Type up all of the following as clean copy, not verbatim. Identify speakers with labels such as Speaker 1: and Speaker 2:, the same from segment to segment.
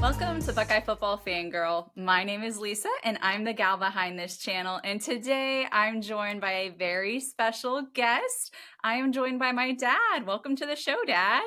Speaker 1: Welcome to Buckeye Football Fangirl. My name is Lisa, and I'm the gal behind this channel. And today I'm joined by a very special guest. I am joined by my dad. Welcome to the show, Dad.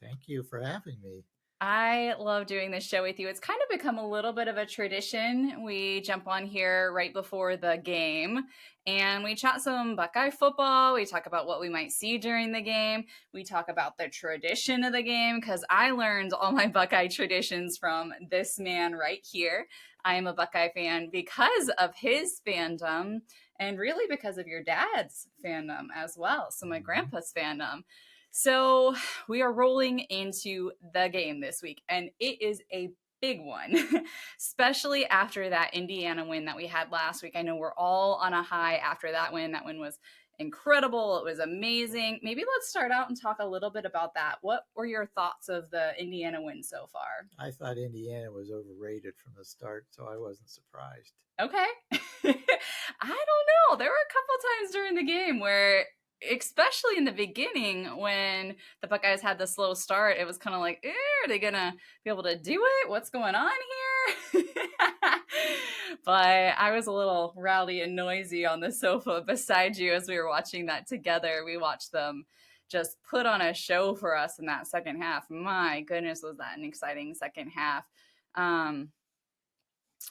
Speaker 2: Thank you for having me.
Speaker 1: I love doing this show with you. It's kind of become a little bit of a tradition. We jump on here right before the game and we chat some Buckeye football. We talk about what we might see during the game. We talk about the tradition of the game because I learned all my Buckeye traditions from this man right here. I am a Buckeye fan because of his fandom and really because of your dad's fandom as well. So, my grandpa's fandom. So we are rolling into the game this week, and it is a big one, especially after that Indiana win that we had last week. I know we're all on a high after that win. That win was incredible. It was amazing. Maybe let's start out and talk a little bit about that. What were your thoughts of the Indiana win so far?
Speaker 2: I thought Indiana was overrated from the start, so I wasn't surprised.
Speaker 1: Okay. I don't know. There were a couple times during the game where, especially in the beginning when the Buckeyes had the slow start, it was kind of like, are they going to be able to do it? What's going on here? But I was a little rowdy and noisy on the sofa beside you as we were watching that together. We watched them just put on a show for us in that second half. My goodness, was that an exciting second half.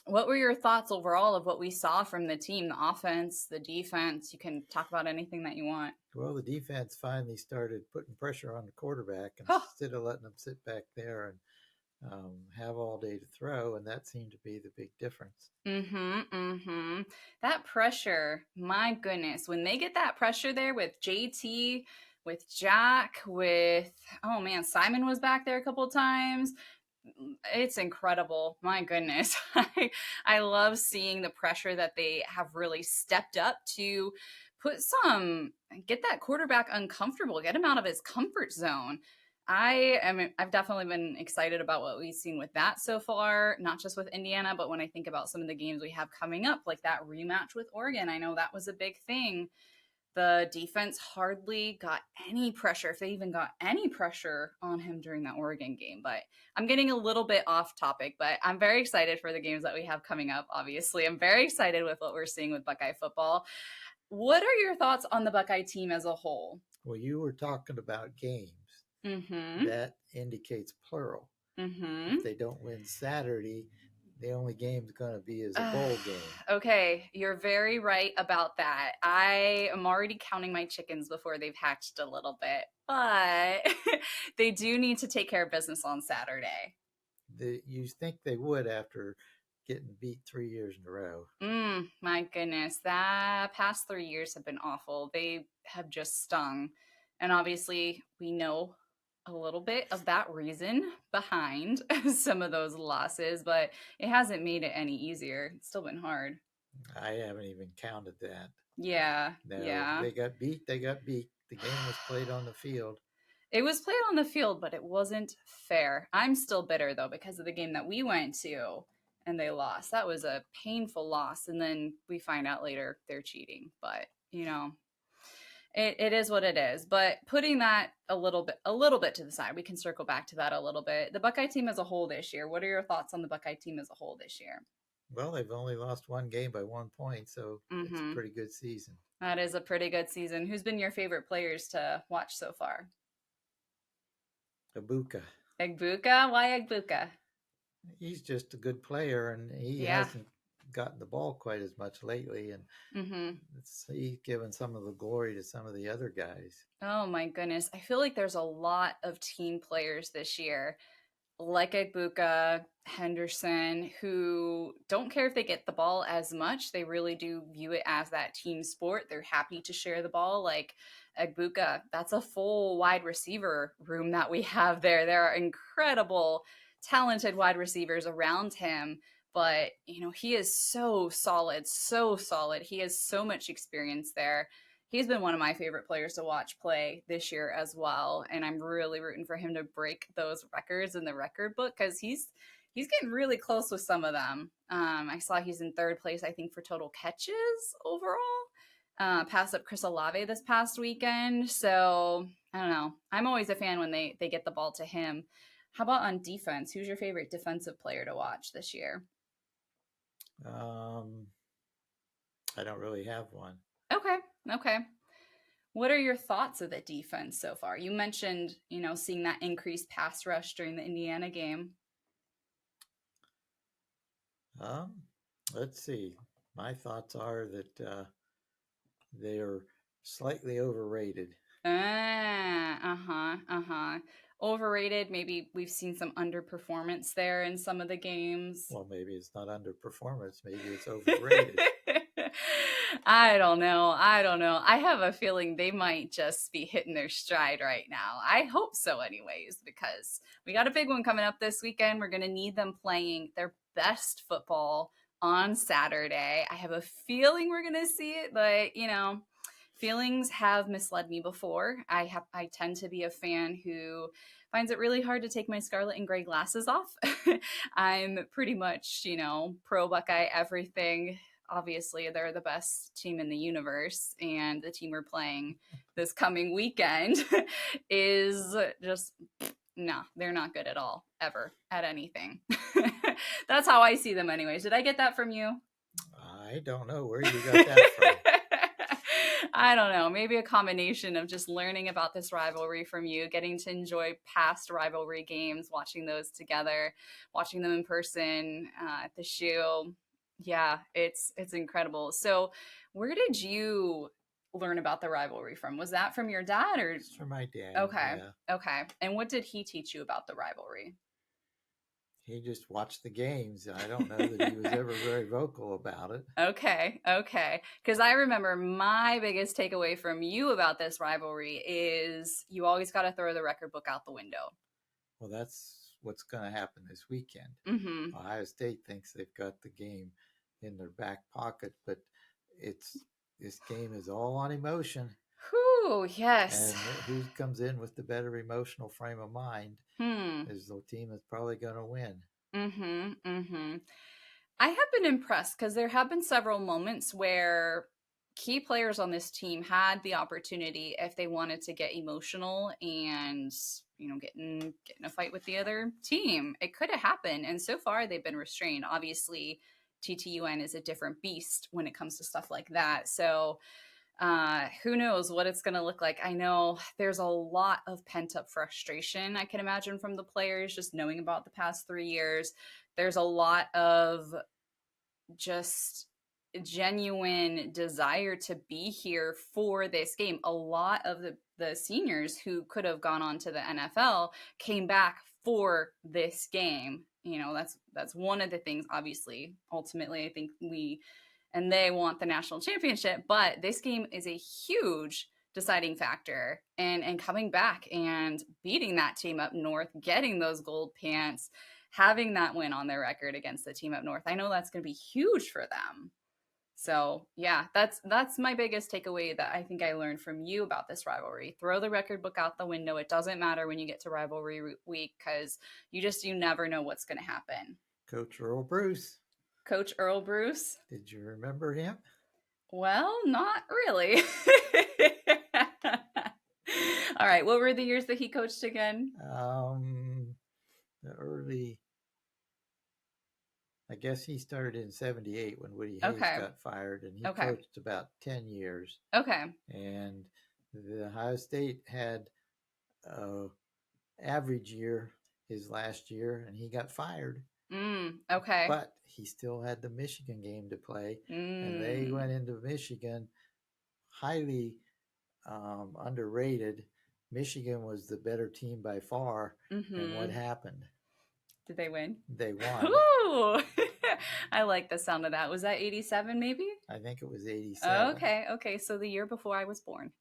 Speaker 1: What were your thoughts overall of what we saw from the team, the offense, the defense? You can talk about anything that you want.
Speaker 2: Well, the defense finally started putting pressure on the quarterback instead of letting him sit back there and have all day to throw, and that seemed to be the big difference.
Speaker 1: That pressure, my goodness, when they get that pressure there with JT, with Jack, with, oh man, Simon was back there a couple of times. It's incredible. My goodness. I love seeing the pressure that they have really stepped up to get that quarterback uncomfortable, get him out of his comfort zone. I've definitely been excited about what we've seen with that so far, not just with Indiana, but when I think about some of the games we have coming up, like that rematch with Oregon, I know that was a big thing. The defense hardly got any pressure, if they even got any pressure on him during that Oregon game. But I'm getting a little bit off topic, but I'm very excited for the games that we have coming up, obviously. I'm very excited with what we're seeing with Buckeye football. What are your thoughts on the Buckeye team as a whole?
Speaker 2: Well, you were talking about games.
Speaker 1: Mm-hmm.
Speaker 2: That indicates plural.
Speaker 1: Mm-hmm.
Speaker 2: If they don't win Saturday, the only game's going to be is a bowl game.
Speaker 1: Okay, you're very right about that. I am already counting my chickens before they've hatched a little bit, but they do need to take care of business on Saturday.
Speaker 2: You think they would after getting beat 3 years in a row.
Speaker 1: My goodness, that past 3 years have been awful. They have just stung. And obviously, we know a little bit of that reason behind some of those losses, but it hasn't made it any easier. It's still been hard.
Speaker 2: I haven't even counted that.
Speaker 1: Yeah.
Speaker 2: No,
Speaker 1: Yeah.
Speaker 2: they got beat. They got beat. The game was played on the field.
Speaker 1: It was played on the field, but it wasn't fair. I'm still bitter, though, because of the game that we went to and they lost. That was a painful loss. And then we find out later they're cheating. But, it is what it is. But putting that a little bit to the side, we can circle back to that a little bit. The Buckeye team as a whole this year, what are your thoughts on the Buckeye team as a whole this year?
Speaker 2: Well, they've only lost one game by 1 point, so it's a pretty good season.
Speaker 1: That is a pretty good season. Who's been your favorite players to watch so far?
Speaker 2: Egbuka.
Speaker 1: Egbuka? Why Egbuka?
Speaker 2: He's just a good player, and he hasn't gotten the ball quite as much lately, and he's given some of the glory to some of the other guys.
Speaker 1: Oh my goodness. I feel like there's a lot of team players this year, like Egbuka, Henderson, who don't care if they get the ball as much. They really do view it as that team sport. They're happy to share the ball. Like Egbuka, that's a full wide receiver room that we have there. There are incredible, talented wide receivers around him. But, he is so solid, so solid. He has so much experience there. He's been one of my favorite players to watch play this year as well. And I'm really rooting for him to break those records in the record book because he's getting really close with some of them. I saw he's in third place, I think, for total catches overall. Passed up Chris Olave this past weekend. So, I don't know. I'm always a fan when they get the ball to him. How about on defense? Who's your favorite defensive player to watch this year?
Speaker 2: I don't really have one.
Speaker 1: Okay. Okay. What are your thoughts of the defense so far? You mentioned, seeing that increased pass rush during the Indiana game.
Speaker 2: Let's see. My thoughts are that they're slightly overrated.
Speaker 1: Overrated. Maybe we've seen some underperformance there in some of the games.
Speaker 2: Well, maybe it's not underperformance. Maybe it's overrated.
Speaker 1: I don't know. I have a feeling they might just be hitting their stride right now. I hope so, anyways, because we got a big one coming up this weekend. We're going to need them playing their best football on Saturday. I have a feeling we're going to see it, but, feelings have misled me before. I tend to be a fan who finds it really hard to take my scarlet and gray glasses off. I'm pretty much, pro Buckeye everything. Obviously, they're the best team in the universe, and the team we're playing this coming weekend is just, no, they're not good at all, ever, at anything. That's how I see them anyways. Did I get that from you?
Speaker 2: I don't know where you got that from.
Speaker 1: I don't know. Maybe a combination of just learning about this rivalry from you, getting to enjoy past rivalry games, watching those together, watching them in person at the shoe. Yeah, it's incredible. So, where did you learn about the rivalry from? Was that from your dad or?
Speaker 2: It's from my dad.
Speaker 1: Okay.
Speaker 2: Yeah.
Speaker 1: Okay. And what did he teach you about the rivalry?
Speaker 2: He just watched the games. I don't know that he was ever very vocal about it.
Speaker 1: Okay. Because I remember my biggest takeaway from you about this rivalry is you always got to throw the record book out the window.
Speaker 2: Well, that's what's going to happen this weekend.
Speaker 1: Mm-hmm.
Speaker 2: Ohio State thinks they've got the game in their back pocket, but this game is all on emotion.
Speaker 1: Whew, yes.
Speaker 2: And who comes in with the better emotional frame of mind is the team that's probably going to win.
Speaker 1: I have been impressed because there have been several moments where key players on this team had the opportunity, if they wanted to get emotional and get in a fight with the other team, it could have happened. And so far, they've been restrained. Obviously, TTUN is a different beast when it comes to stuff like that. So who knows what it's going to look like. I know there's a lot of pent up frustration, I can imagine, from the players just knowing about the past 3 years. There's a lot of just genuine desire to be here for this game. A lot of the seniors who could have gone on to the NFL came back for this game. That's one of the things. Obviously, ultimately, I think they want the national championship, but this game is a huge deciding factor. And coming back and beating that team up north, getting those gold pants, having that win on their record against the team up north, I know that's going to be huge for them. So yeah, that's my biggest takeaway that I think I learned from you about this rivalry. Throw the record book out the window. It doesn't matter when you get to rivalry week, because you never know what's going to happen.
Speaker 2: Coach Earl Bruce.
Speaker 1: Coach Earl Bruce.
Speaker 2: Did you remember him?
Speaker 1: Well, not really. All right. What were the years that he coached again?
Speaker 2: The early, I guess he started in 78 when Woody Hayes got fired, and he coached about 10 years.
Speaker 1: Okay.
Speaker 2: And the Ohio State had average year his last year, and he got fired.
Speaker 1: Okay.
Speaker 2: But he still had the Michigan game to play, and they went into Michigan highly underrated. Michigan was the better team by far. And what happened?
Speaker 1: Did they win?
Speaker 2: They won.
Speaker 1: Ooh! I like the sound of that. Was that 87 maybe?
Speaker 2: I think it was 87.
Speaker 1: Okay. So the year before I was born.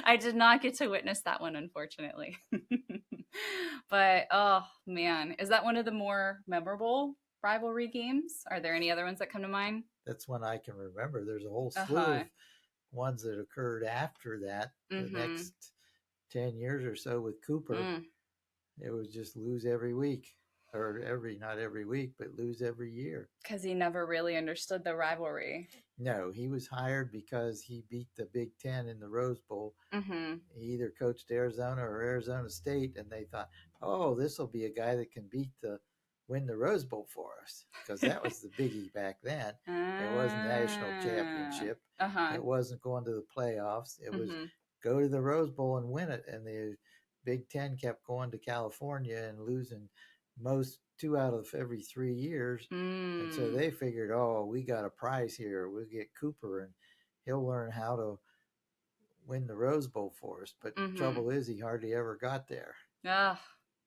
Speaker 1: I did not get to witness that one, unfortunately. But, oh, man. Is that one of the more memorable rivalry games? Are there any other ones that come to mind?
Speaker 2: That's one I can remember. There's a whole slew of ones that occurred after that. The next 10 years or so with Cooper. It was just lose every week. or not every week, but lose every year.
Speaker 1: Because he never really understood the rivalry.
Speaker 2: No, he was hired because he beat the Big Ten in the Rose Bowl.
Speaker 1: Mm-hmm.
Speaker 2: He either coached Arizona or Arizona State, and they thought, oh, this will be a guy that can win the Rose Bowl for us, because that was the biggie back then. It wasn't national championship. It wasn't going to the playoffs. It was go to the Rose Bowl and win it. And the Big Ten kept going to California and losing 2 out of every 3 years. And so they figured, oh, we got a prize here. We'll get Cooper, and he'll learn how to win the Rose Bowl for us. But the trouble is, he hardly ever got there.
Speaker 1: Oh,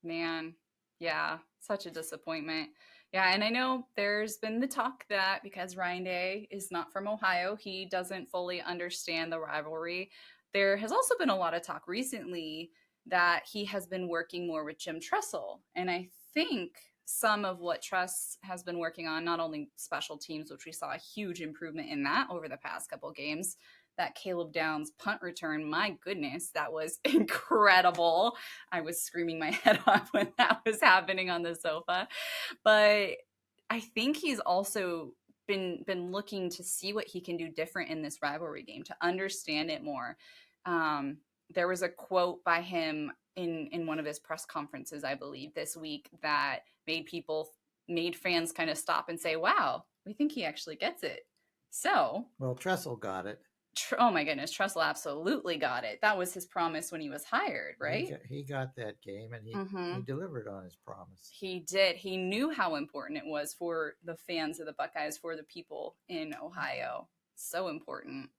Speaker 1: man. Yeah, such a disappointment. Yeah, and I know there's been the talk that because Ryan Day is not from Ohio, he doesn't fully understand the rivalry. There has also been a lot of talk recently that he has been working more with Jim Tressel. And I think some of what Tress has been working on, not only special teams, which we saw a huge improvement in that over the past couple games, that Caleb Downs punt return, my goodness, that was incredible. I was screaming my head off when that was happening on the sofa. But I think he's also been looking to see what he can do different in this rivalry game, to understand it more. There was a quote by him in one of his press conferences, I believe, this week that made fans kind of stop and say, wow, we think he actually gets it. So,
Speaker 2: well, Tressel got it.
Speaker 1: Oh my goodness, Tressel absolutely got it. That was his promise when he was hired, right?
Speaker 2: He got that game, and he delivered on his promise.
Speaker 1: He did. He knew how important it was for the fans of the Buckeyes, for the people in Ohio. So important.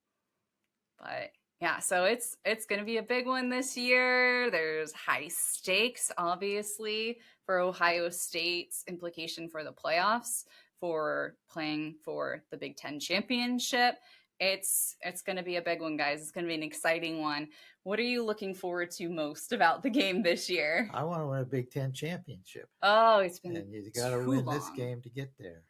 Speaker 1: But yeah, so it's going to be a big one this year. There's high stakes, obviously, for Ohio State's implication for the playoffs, for playing for the Big Ten championship. It's going to be a big one, guys. It's going to be an exciting one. What are you looking forward to most about the game this year?
Speaker 2: I want to win a Big Ten championship.
Speaker 1: Oh, it's been
Speaker 2: and you got to win this game to get there.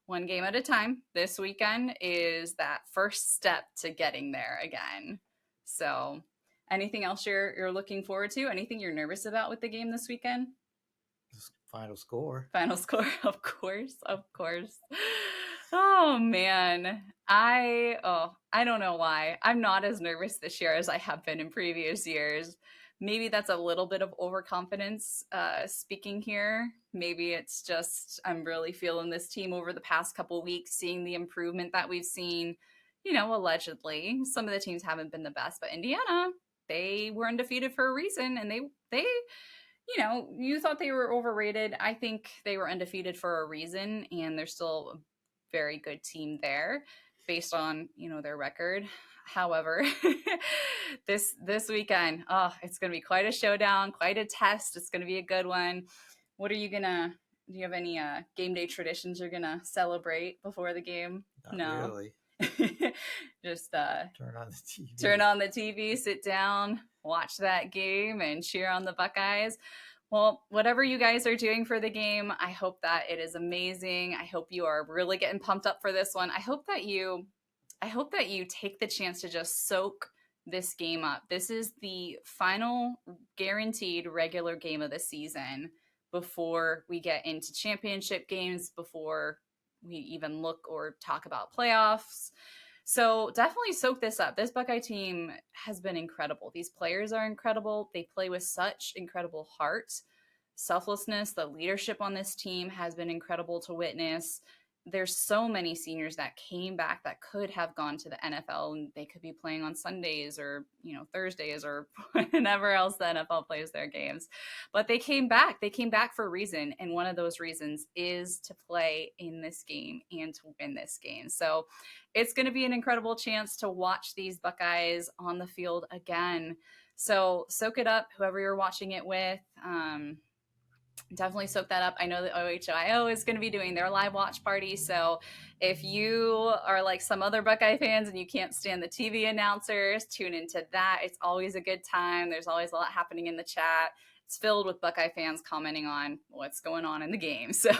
Speaker 1: One game at a time. This weekend is that first step to getting there again. So, anything else you're looking forward to? Anything you're nervous about with the game this weekend?
Speaker 2: Final score.
Speaker 1: Final score, of course. Oh man, I don't know why. I'm not as nervous this year as I have been in previous years. Maybe that's a little bit of overconfidence speaking here. Maybe it's just I'm really feeling this team over the past couple of weeks, seeing the improvement that we've seen. Allegedly, some of the teams haven't been the best, but Indiana, they were undefeated for a reason, and they you thought they were overrated. I think they were undefeated for a reason, and they're still a very good team there based on, their record. However, this weekend, it's going to be quite a showdown, quite a test. It's going to be a good one. Do you have any game day traditions you're going to celebrate before the game?
Speaker 2: Not really.
Speaker 1: Just
Speaker 2: turn
Speaker 1: on the TV, sit down, watch that game, and cheer on the Buckeyes. Well, whatever you guys are doing for the game, I hope that it is amazing. I hope you are really getting pumped up for this one. I hope that you take the chance to just soak this game up. This is the final guaranteed regular game of the season before we get into championship games, before we even look or talk about playoffs. So definitely soak this up. This Buckeye team has been incredible. These players are incredible. They play with such incredible heart, selflessness. The leadership on this team has been incredible to witness. There's so many seniors that came back that could have gone to the NFL, and they could be playing on Sundays or, Thursdays or whenever else the NFL plays their games. But they came back. They came back for a reason. And one of those reasons is to play in this game and to win this game. So it's going to be an incredible chance to watch these Buckeyes on the field again. So soak it up, whoever you're watching it with. Definitely soak that up. I know that OHIO is going to be doing their live watch party. So if you are like some other Buckeye fans and you can't stand the TV announcers, tune into that. It's always a good time. There's always a lot happening in the chat. it's filled with Buckeye fans commenting on what's going on in the game. So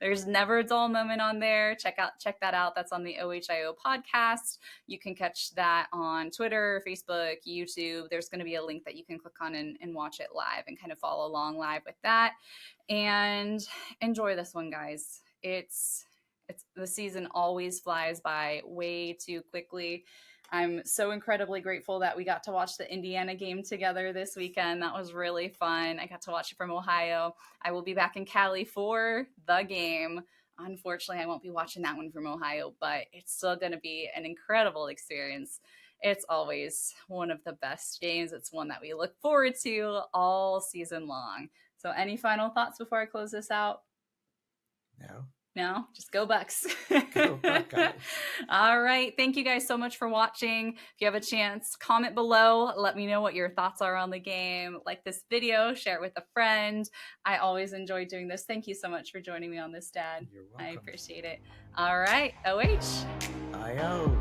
Speaker 1: there's never a dull moment on there. Check that out. That's on the OHIO podcast. You can catch that on Twitter, Facebook, YouTube. There's going to be a link that you can click on and watch it live and kind of follow along live with that. And enjoy this one, guys. It's the season always flies by way too quickly. I'm so incredibly grateful that we got to watch the Indiana game together this weekend. That was really fun. I got to watch it from Ohio. I will be back in Cali for the game. Unfortunately, I won't be watching that one from Ohio, but it's still going to be an incredible experience. It's always one of the best games. It's one that we look forward to all season long. So any final thoughts before I close this out? No, just go Bucks.
Speaker 2: Go Buckeyes.
Speaker 1: All right. Thank you guys so much for watching. If you have a chance, comment below. Let me know what your thoughts are on the game. Like this video, share it with a friend. I always enjoy doing this. Thank you so much for joining me on this, Dad.
Speaker 2: You're welcome.
Speaker 1: I appreciate it. All right. OH.
Speaker 2: IO.